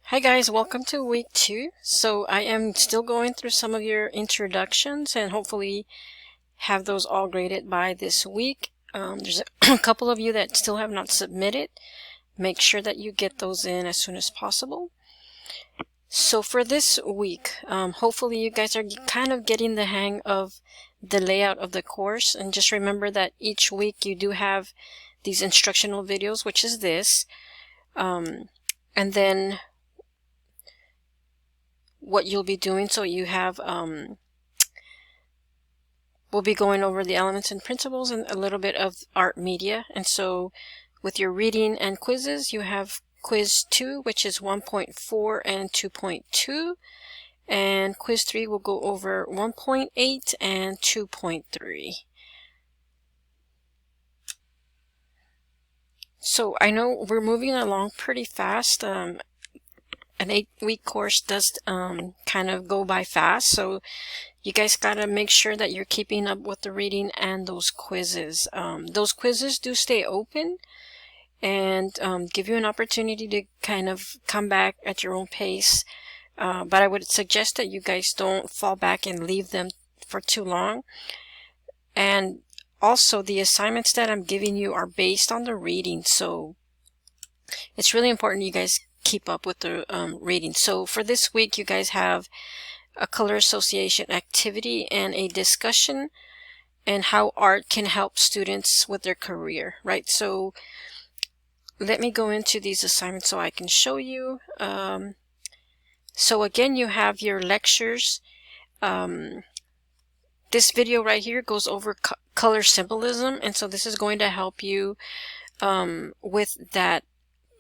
Hi guys, welcome to week 2. So I am still going through some of your introductions and hopefully have those all graded by this week. There's a couple of you that still have not submitted. Make sure that you get those in as soon as possible. So for this week, hopefully you guys are kind of getting the hang of the layout of the course, and just remember that each week you do have these instructional videos, which is this, and then what you'll be doing. So you have we'll be going over the elements and principles and a little bit of art media. And so with your reading and quizzes, you have quiz 2, which is 1.4 and 2.2, and quiz 3 will go over 1.8 and 2.3. So I know we're moving along pretty fast. An 8-week course does kind of go by fast, so you guys gotta make sure that you're keeping up with the reading and those quizzes. Those quizzes do stay open and give you an opportunity to kind of come back at your own pace, but I would suggest that you guys don't fall back and leave them for too long. And also, the assignments that I'm giving you are based on the reading, so it's really important you guys keep up with the reading. So for this week, you guys have a color association activity and a discussion and how art can help students with their career, right? So let me go into these assignments so I can show you. So again, you have your lectures. This video right here goes over color symbolism, and so this is going to help you with that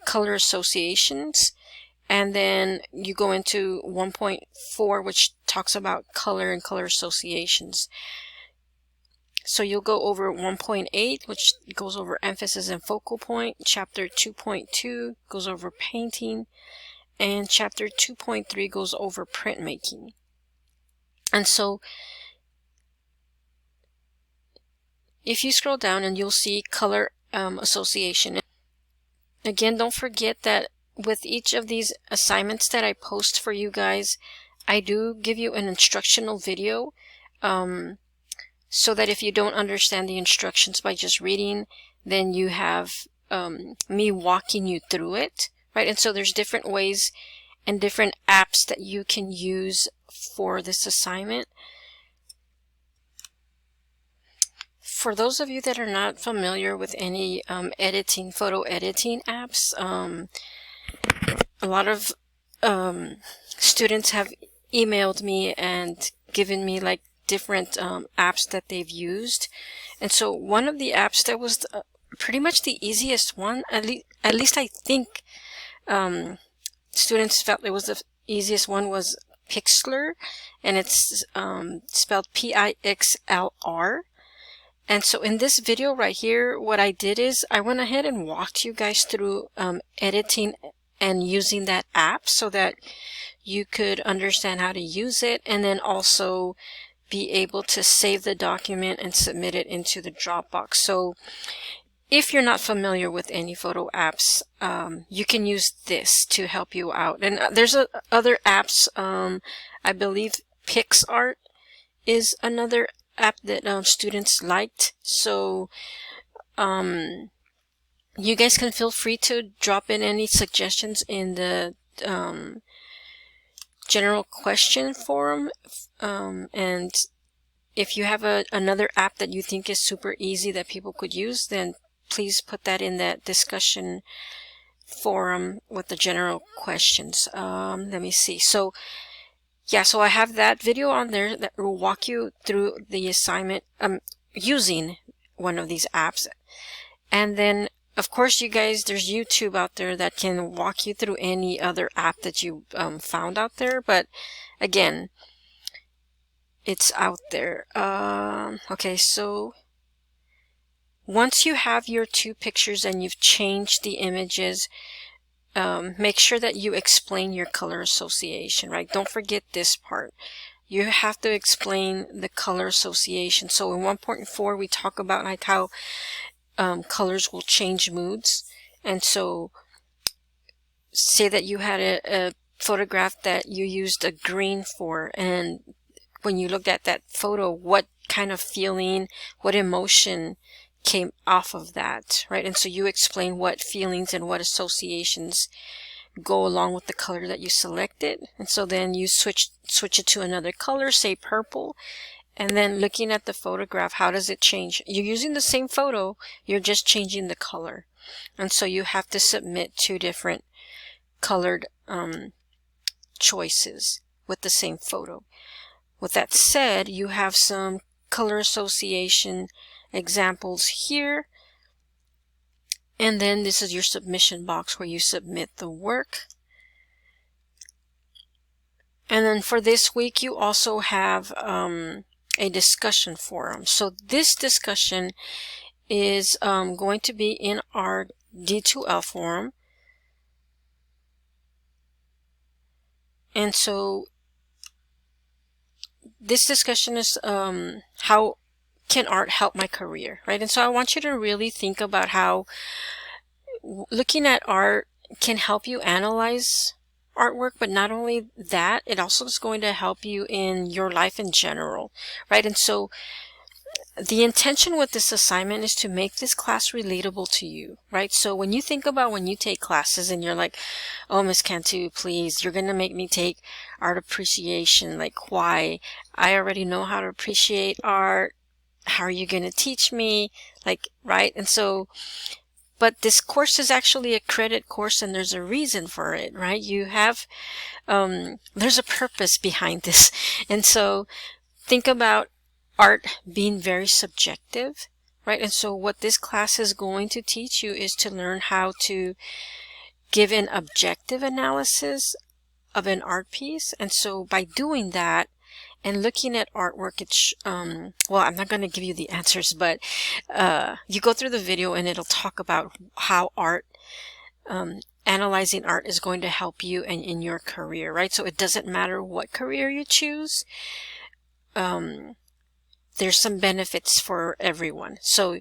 color associations. And then you go into 1.4, which talks about color and color associations. So you'll go over 1.8, which goes over emphasis and focal point. Chapter 2.2 goes over painting. And chapter 2.3 goes over printmaking. And so if you scroll down, and you'll see color association. Again, don't forget that with each of these assignments that I post for you guys, I do give you an instructional video, so that if you don't understand the instructions by just reading, then you have me walking you through it, right? And so there's different ways and different apps that you can use for this assignment. For those of you that are not familiar with any photo editing apps, a lot of students have emailed me and given me like different apps that they've used. And so one of the apps that was pretty much the easiest one, at least I think students felt it was the easiest one, was Pixlr, and it's spelled Pixlr. And so in this video right here, what I did is I went ahead and walked you guys through editing and using that app so that you could understand how to use it, and then also be able to save the document and submit it into the Dropbox. So if you're not familiar with any photo apps, you can use this to help you out. And there's other apps. I believe PixArt is another app that students liked. So you guys can feel free to drop in any suggestions in the general question forum, and if you have another app that you think is super easy that people could use, then please put that in that discussion forum with the general questions. Let me see. So yeah, so I have that video on there that will walk you through the assignment using one of these apps. And then, of course, you guys, there's YouTube out there that can walk you through any other app that you found out there. But again, it's out there. Okay, so once you have your 2 pictures and you've changed the images, make sure that you explain your color association, right? Don't forget this part. You have to explain the color association. So in 1.4, we talk about like how colors will change moods. And so say that you had a photograph that you used a green for, and when you looked at that photo, what kind of feeling, what emotion came off of that, right? And so you explain what feelings and what associations go along with the color that you selected. And so then you switch it to another color, say purple, and then looking at the photograph, how does it change? You're using the same photo, you're just changing the color. And so you have to submit two different colored choices with the same photo. With that said, you have some color association examples here. And then this is your submission box where you submit the work. And then for this week, you also have a discussion forum. So this discussion is going to be in our D2L forum. And so this discussion is how can art help my career, right? And so I want you to really think about how looking at art can help you analyze artwork, but not only that, it also is going to help you in your life in general, right? And so the intention with this assignment is to make this class relatable to you, right? So when you think about when you take classes and you're like, oh, Miss Cantu, please, you're going to make me take art appreciation. Like, why? I already know how to appreciate art. How are you going to teach me? Like, right? And so, but this course is actually a credit course, and there's a reason for it, right? You have, there's a purpose behind this. And so think about art being very subjective, right? And so what this class is going to teach you is to learn how to give an objective analysis of an art piece. And so by doing that and looking at artwork, it's, well, I'm not going to give you the answers, but you go through the video and it'll talk about how art, analyzing art is going to help you in your career, right? So it doesn't matter what career you choose. There's some benefits for everyone. So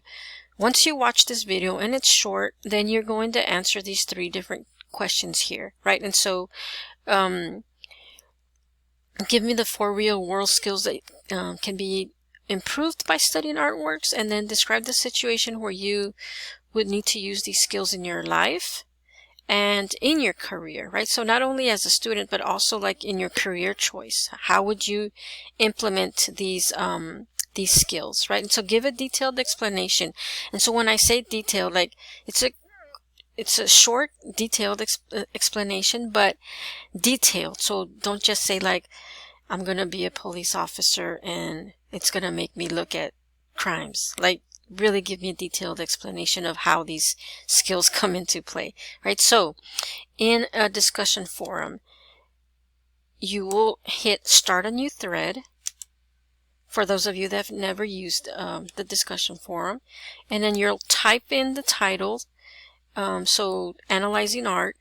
once you watch this video and it's short, then you're going to answer these 3 different questions here, right? And so give me the 4 real world skills that can be improved by studying artworks, and then describe the situation where you would need to use these skills in your life and in your career, right? So not only as a student, but also like in your career choice. How would you implement these skills, right? And so give a detailed explanation. And so when I say detailed, like it's a short, detailed explanation, but detailed. So don't just say like, I'm going to be a police officer and it's going to make me look at crimes. Like, really give me a detailed explanation of how these skills come into play, right? So in a discussion forum, you will hit start a new thread for those of you that have never used the discussion forum, and then you'll type in the title, so analyzing art,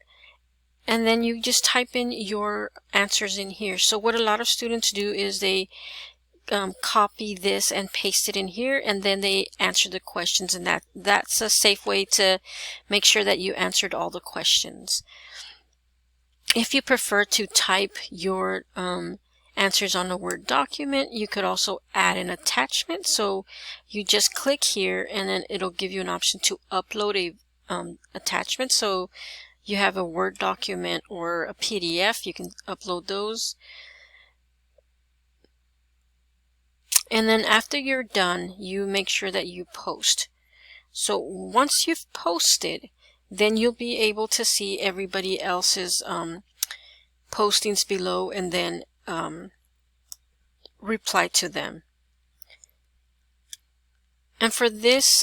and then you just type in your answers in here. So what a lot of students do is they copy this and paste it in here, and then they answer the questions, and that's a safe way to make sure that you answered all the questions. If you prefer to type your answers on a Word document, you could also add an attachment. So you just click here and then it'll give you an option to upload a attachment. So you have a Word document or a PDF, you can upload those. And then after you're done, you make sure that you post. So once you've posted, then you'll be able to see everybody else's postings below, and then reply to them. And for this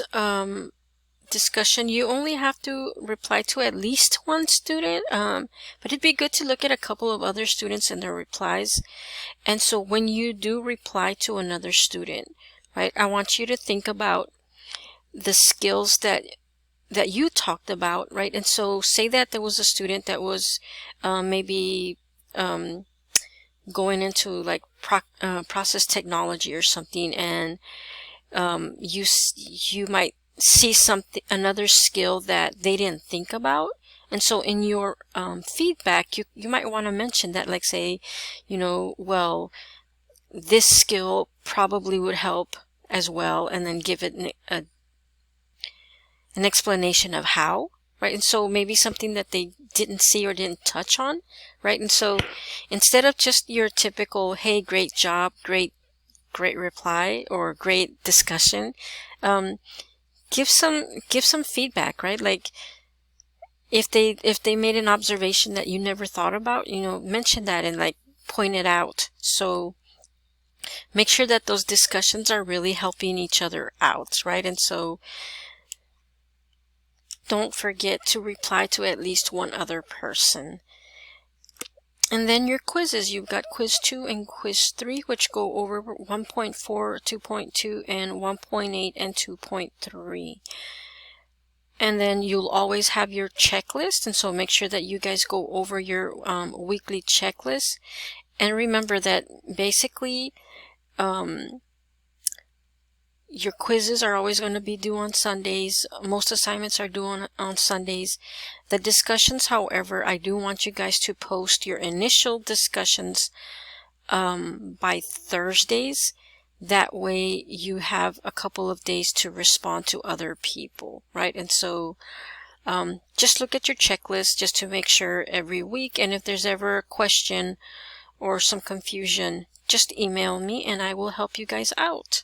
discussion, you only have to reply to at least 1 student, but it'd be good to look at a couple of other students and their replies. And so when you do reply to another student, right, I want you to think about the skills that you talked about, right? And so say that there was a student that was maybe going into like process technology or something, and you might see another skill that they didn't think about, And so in your feedback, you might want to mention that, like say, well, this skill probably would help as well, and then give it an explanation of how, right? And so maybe something that they didn't see or didn't touch on, right? And so instead of just your typical, hey, great job, great reply, or great discussion, give some feedback, right? Like if they made an observation that you never thought about, mention that and like point it out. So make sure that those discussions are really helping each other out, right? And so don't forget to reply to at least one other person. And then your quizzes, you've got quiz 2 and quiz 3, which go over 1.4, 2.2, and 1.8 and 2.3. And then you'll always have your checklist, and so make sure that you guys go over your weekly checklist. And remember that basically your quizzes are always going to be due on Sundays. Most assignments are due on Sundays. The discussions, however, I do want you guys to post your initial discussions by Thursdays. That way you have a couple of days to respond to other people, right? And so just look at your checklist just to make sure every week. And if there's ever a question or some confusion, just email me and I will help you guys out.